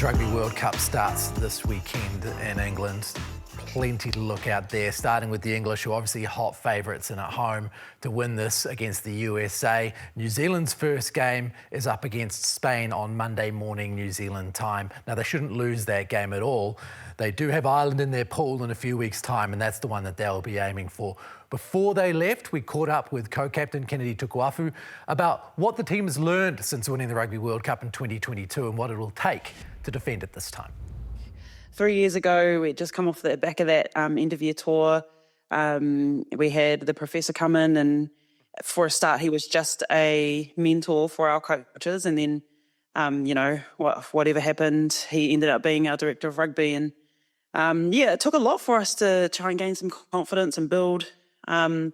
Women's Rugby World Cup starts this weekend in England. Plenty to look out there, starting with the English, who are obviously hot favourites and at home to win this against the USA. New Zealand's first game is up against Spain on Monday morning, New Zealand time. Now, they shouldn't lose that game at all. They do have Ireland in their pool in a few weeks' time, and that's the one that they'll be aiming for. Before they left, we caught up with co-captain Kennedy Tukuafu about what the team has learned since winning the Rugby World Cup in 2022 and what it will take to defend it this time. 3 years ago, we'd just come off the back of that end-of-year tour. We had the professor come in, and for a start, he was just a mentor for our coaches. And then, whatever happened, he ended up being our director of rugby. And it took a lot for us to try and gain some confidence and build. The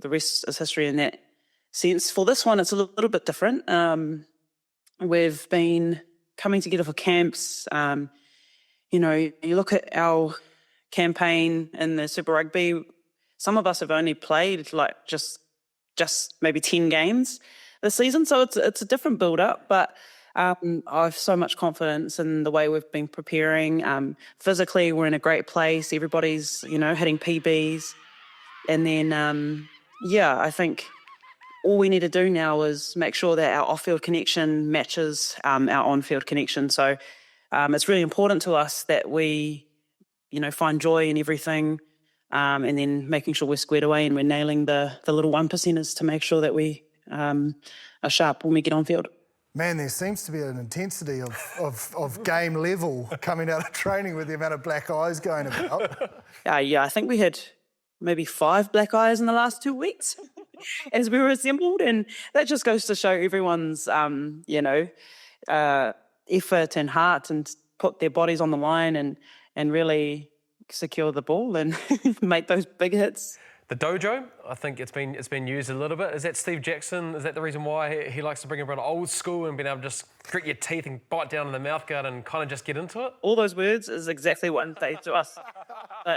rest is history in that sense. For this one, it's a little bit different. We've been coming together for camps. You look at our campaign in the Super Rugby, some of us have only played like just maybe 10 games this season. So it's a different build-up, but I have so much confidence in the way we've been preparing. Physically, we're in a great place. Everybody's, hitting PBs. And then, I think all we need to do now is make sure that our off-field connection matches our on-field connection. So it's really important to us that we, find joy in everything, and then making sure we're squared away and we're nailing the little 1%ers to make sure that we are sharp when we get on field. Man, there seems to be an intensity of game level coming out of training with the amount of black eyes going about. I think we had maybe 5 black eyes in the last 2 weeks as we were assembled, and that just goes to show everyone's, effort and heart and put their bodies on the line and really secure the ball and make those big hits. The dojo, I think it's been used a little bit. Is that Steve Jackson? Is that the reason why he likes to bring everyone old school and being able to just grit your teeth and bite down in the mouthguard and kind of just get into it? All those words is exactly what they say to us.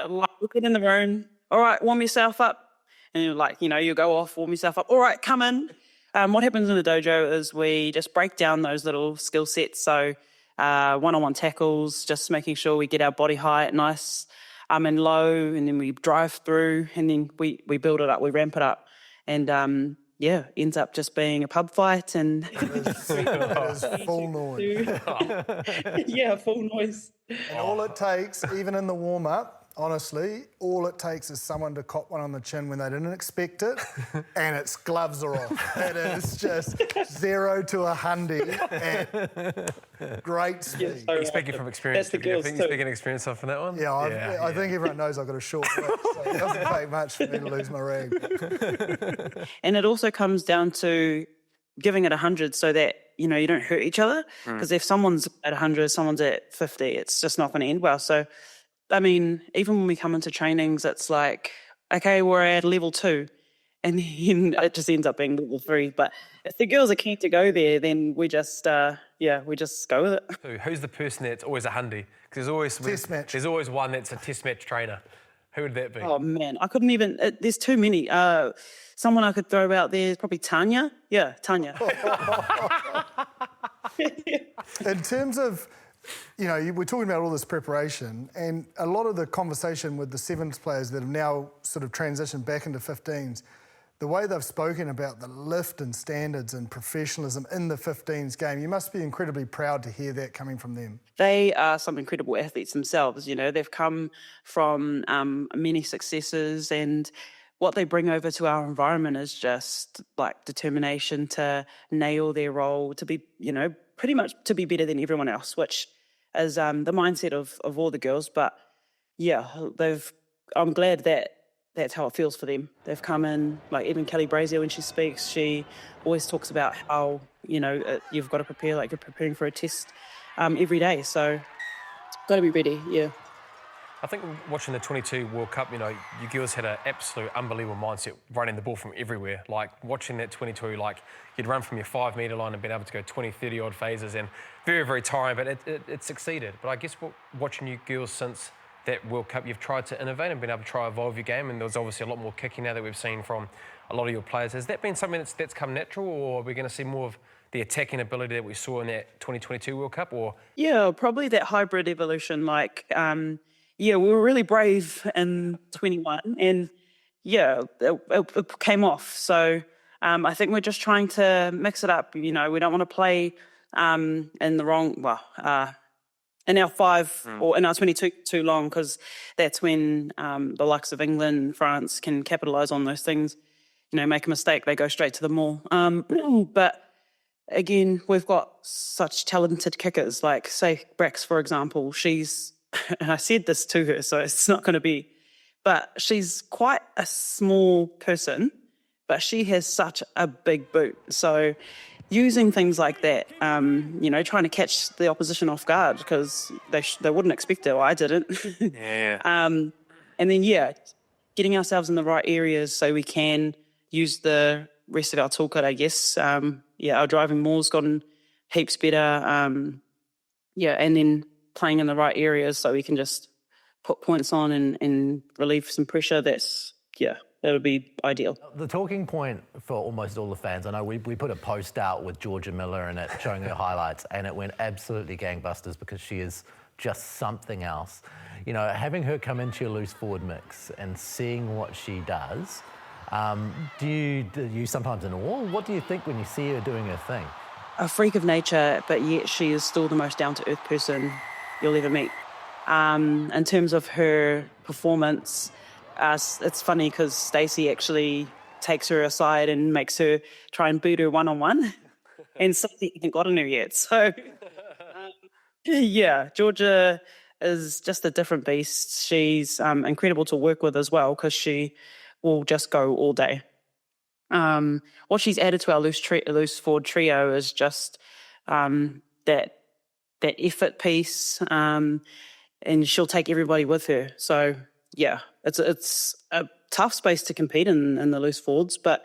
Look in the room. All right, warm yourself up. And you go off, warm yourself up. All right, come in. What happens in the dojo is we just break down those little skill sets. So one-on-one tackles, just making sure we get our body height nice and low, and then we drive through, and then we build it up, we ramp it up. And ends up just being a pub fight. And it is full noise. Full noise. And all it takes, even in the warm-up, honestly, all it takes is someone to cop one on the chin when they didn't expect it, and its gloves are off. It is just 0 to 100 at great speed. You're speaking from experience. That's the girls you're speaking experience off in that one? Yeah, I think everyone knows I've got a short whip, so it doesn't take much for me to lose my rag. And it also comes down to giving it 100 so that, you don't hurt each other. Because if someone's at 100, someone's at 50, it's just not going to end well. So even when we come into trainings, it's like, okay, we're at level 2, and then it just ends up being level 3. But if the girls are keen to go there, then we just go with it. Who's the person that's always a hundy? Because there's always one that's a test match trainer. Who would that be? Oh, man, I couldn't even... there's too many. Someone I could throw out there is probably Tanya. Yeah, Tanya. In terms of... we're talking about all this preparation, and a lot of the conversation with the sevens players that have now sort of transitioned back into 15s, the way they've spoken about the lift and standards and professionalism in the 15s game, you must be incredibly proud to hear that coming from them. They are some incredible athletes themselves. They've come from many successes, and what they bring over to our environment is just like determination to nail their role, to be, pretty much to be better than everyone else, which is the mindset of all the girls. But I'm glad that that's how it feels for them. They've come in, like even Kelly Brazier, when she speaks, she always talks about how, you've got to prepare like you're preparing for a test every day. So got to be ready, yeah. I think watching the 22 World Cup, you girls had an absolute unbelievable mindset running the ball from everywhere. Like watching that 22, you'd run from your 5 metre line and been able to go 20, 30 odd phases, and very, very tiring, but it succeeded. But I guess watching you girls since that World Cup, you've tried to innovate and been able to try to evolve your game, and there's obviously a lot more kicking now that we've seen from a lot of your players. Has that been something that's come natural, or are we going to see more of the attacking ability that we saw in that 2022 World Cup, or? Yeah, probably that hybrid evolution. We were really brave in 21 and it came off. So I think we're just trying to mix it up. We don't want to play in the wrong, in our 5 or in our 22 too long, because that's when the likes of England and France can capitalise on those things. Make a mistake, they go straight to the maul. But again, we've got such talented kickers, like say Brax, for example. She's, and I said this to her, so it's not going to be, but she's quite a small person, but she has such a big boot. So using things like that, trying to catch the opposition off guard, because they wouldn't expect it, or I didn't. Yeah. And then, getting ourselves in the right areas so we can use the rest of our toolkit, I guess. Our driving more's gotten heaps better. And then playing in the right areas so we can just put points on and relieve some pressure. That would be ideal. The talking point for almost all the fans, I know we put a post out with Jorja Miller in it showing her highlights, and it went absolutely gangbusters because she is just something else. Having her come into your loose forward mix and seeing what she does, do you sometimes in awe? What do you think when you see her doing her thing? A freak of nature, but yet she is still the most down-to-earth person you'll ever meet. In terms of her performance, it's funny because Stacey actually takes her aside and makes her try and beat her one-on-one, and something hasn't gotten her yet. So, Jorja is just a different beast. She's incredible to work with as well, because she will just go all day. What she's added to our loose forward trio is just that effort piece, and she'll take everybody with her. So it's a tough space to compete in the loose forwards, but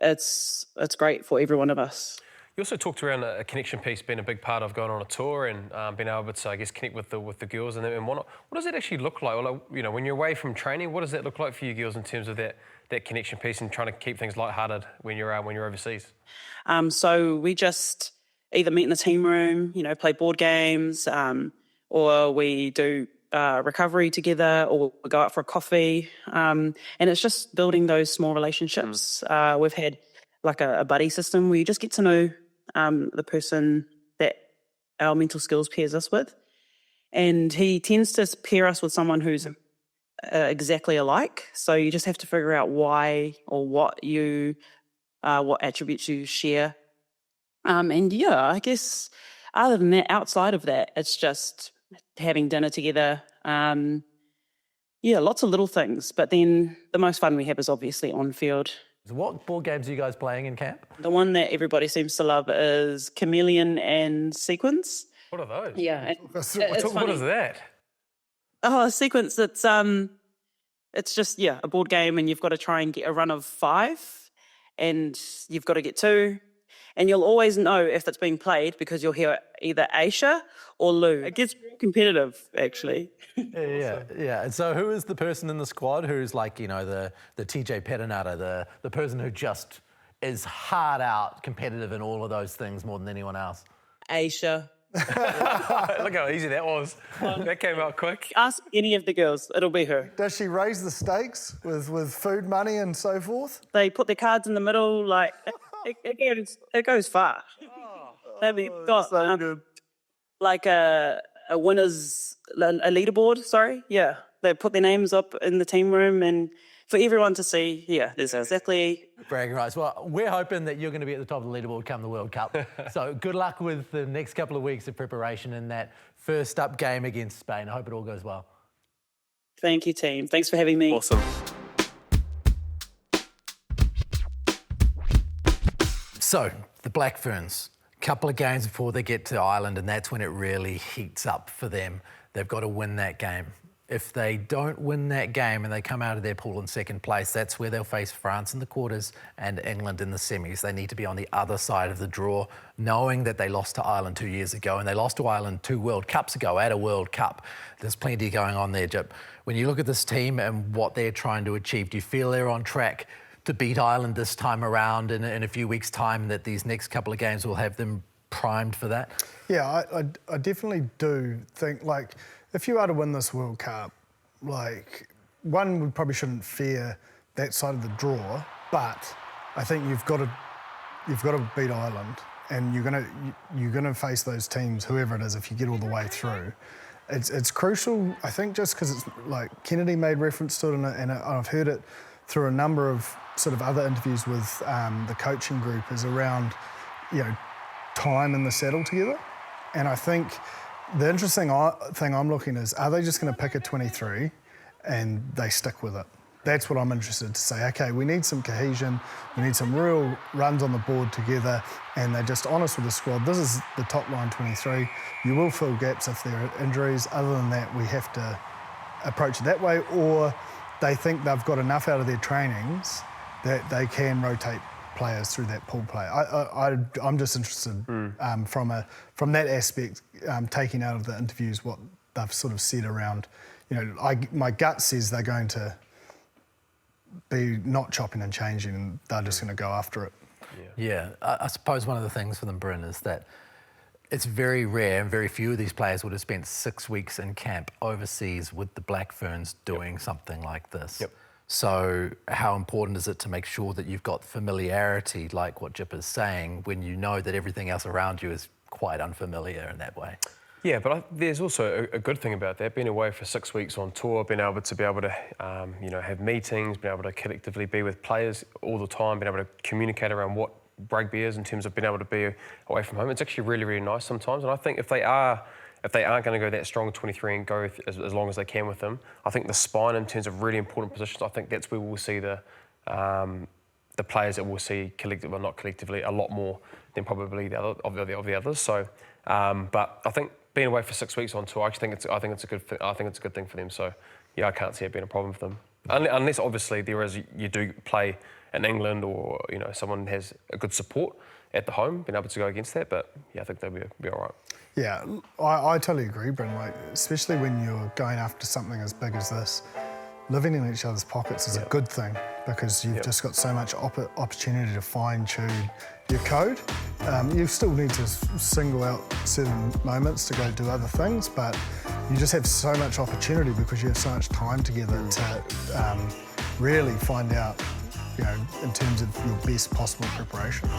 it's great for every one of us. You also talked around a connection piece being a big part of going on a tour and being able to, I guess, connect with the girls and whatnot. What does it actually look like? When you're away from training, what does that look like for you girls in terms of that connection piece and trying to keep things lighthearted when you're overseas? So we just either meet in the team room, play board games, or we do recovery together, or we go out for a coffee. And it's just building those small relationships. We've had like a buddy system where you just get to know the person that our mental skills pairs us with. And he tends to pair us with someone who's exactly alike. So you just have to figure out why or what attributes you share. I guess other than that, outside of that, it's just having dinner together. Lots of little things. But then the most fun we have is obviously on field. What board games are you guys playing in camp? The one that everybody seems to love is Chameleon and Sequence. What are those? Yeah. What is that? Oh, Sequence, it's just, a board game, and you've got to try and get a run of 5, and you've got to get 2. And you'll always know if it's being played because you'll hear either Aisha or Lou. It gets real competitive, actually. Yeah. And so who is the person in the squad who's like, the TJ Pettinato, the person who just is hard out competitive in all of those things more than anyone else? Aisha. Look how easy that was. That came out quick. Ask any of the girls, it'll be her. Does she raise the stakes with food money and so forth? They put their cards in the middle, like... It goes far. They've got so good. Like a winner's a leaderboard. Sorry, they put their names up in the team room and for everyone to see. There's exactly bragging rights. Well, we're hoping that you're going to be at the top of the leaderboard come the World Cup. So good luck with the next couple of weeks of preparation in that first up game against Spain. I hope it all goes well. Thank you, team. Thanks for having me. Awesome. So, the Black Ferns, couple of games before they get to Ireland, and that's when it really heats up for them. They've got to win that game. If they don't win that game and they come out of their pool in second place, that's where they'll face France in the quarters and England in the semis. They need to be on the other side of the draw, knowing that they lost to Ireland 2 years ago, and they lost to Ireland 2 World Cups ago at a World Cup. There's plenty going on there, Jip. When you look at this team and what they're trying to achieve, do you feel they're on track to beat Ireland this time around in a few weeks' time, that these next couple of games will have them primed for that? Yeah, I definitely do think, like, if you are to win this World Cup, like, one, we probably shouldn't fear that side of the draw, but I think you've got to beat Ireland, and you're gonna face those teams, whoever it is, if you get all the way through. It's crucial, I think, just because it's like Kennedy made reference to it, and I've heard it through a number of sort of other interviews with the coaching group, is around, time in the saddle together. And I think the interesting thing I'm looking is, are they just going to pick a 23 and they stick with it? That's what I'm interested to say. Okay, we need some cohesion, we need some real runs on the board together, and they're just honest with the squad. This is the top line 23. You will fill gaps if there are injuries. Other than that, we have to approach it that way, or they think they've got enough out of their trainings that they can rotate players through that pool play. I'm just interested from that aspect, taking out of the interviews what they've sort of said around, my gut says they're going to be not chopping and changing, and they're just going to go after it. Yeah, I suppose one of the things for them, Bryn, is that it's very rare, and very few of these players would have spent 6 weeks in camp overseas with the Black Ferns doing something like this. Yep. So how important is it to make sure that you've got familiarity, like what Jip is saying, when you know that everything else around you is quite unfamiliar in that way? Yeah, but there's also a good thing about that, being away for 6 weeks on tour, being able to have meetings, being able to collectively be with players all the time, being able to communicate around what rugby is in terms of being able to be away from home. It's actually really, really nice sometimes. And I think if they aren't going to go that strong 23 and go as long as they can with them, I think the spine in terms of really important positions, I think that's where we'll see the players that we'll see collectively, well, not collectively, a lot more than probably the others. So, but I think being away for 6 weeks on tour, I think it's a good thing for them. So, yeah, I can't see it being a problem for them, unless obviously you do play in England, or someone has a good support at the home, being able to go against that. But yeah, I think they'll be all right. Yeah, I totally agree, Bryn. Like, especially when you're going after something as big as this, living in each other's pockets is a good thing, because you've just got so much opportunity to fine-tune your code. You still need to single out certain moments to go do other things, but you just have so much opportunity because you have so much time together to really find out, in terms of your best possible preparation.